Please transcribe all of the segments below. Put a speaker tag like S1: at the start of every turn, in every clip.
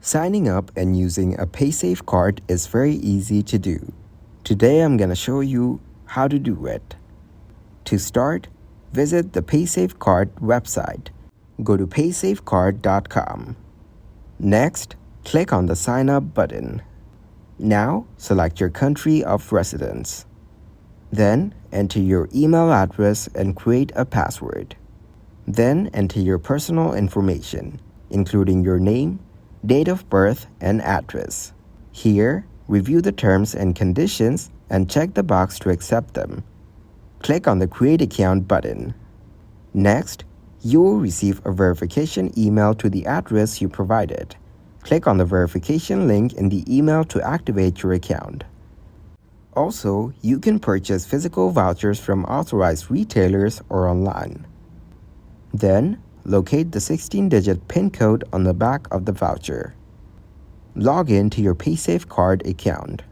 S1: Signing up and using a Paysafecard is very easy to do. Today I'm going to show you how to do it. To start, visit the Paysafecard website. Go to paysafecard.com. Next, click on the Sign Up button. Now, select your country of residence. Then, enter your email address and create a password. Then, enter your personal information, including your name, date of birth, and address. Here, review the terms and conditions and check the box to accept them. Click on the Create Account button. Next, you will receive a verification email to the address you provided. Click on the verification link in the email to activate your account. Also, you can purchase physical vouchers from authorized retailers or online. Then, locate the 16-digit PIN code on the back of the voucher. Log in to your Paysafecard account.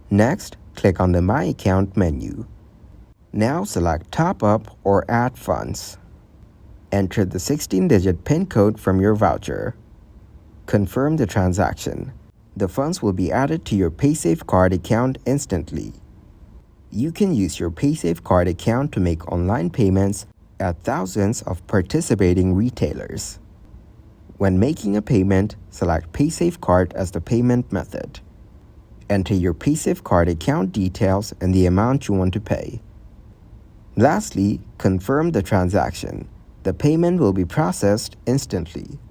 S1: Next, click on the My Account menu. Now select Top Up or Add Funds. Enter the 16-digit PIN code from your voucher. Confirm the transaction. The funds will be added to your Paysafecard account instantly. You can use your Paysafecard account to make online payments at thousands of participating retailers. When making a payment, select Paysafecard as the payment method. Enter your Paysafecard account details and the amount you want to pay. Lastly, confirm the transaction. The payment will be processed instantly.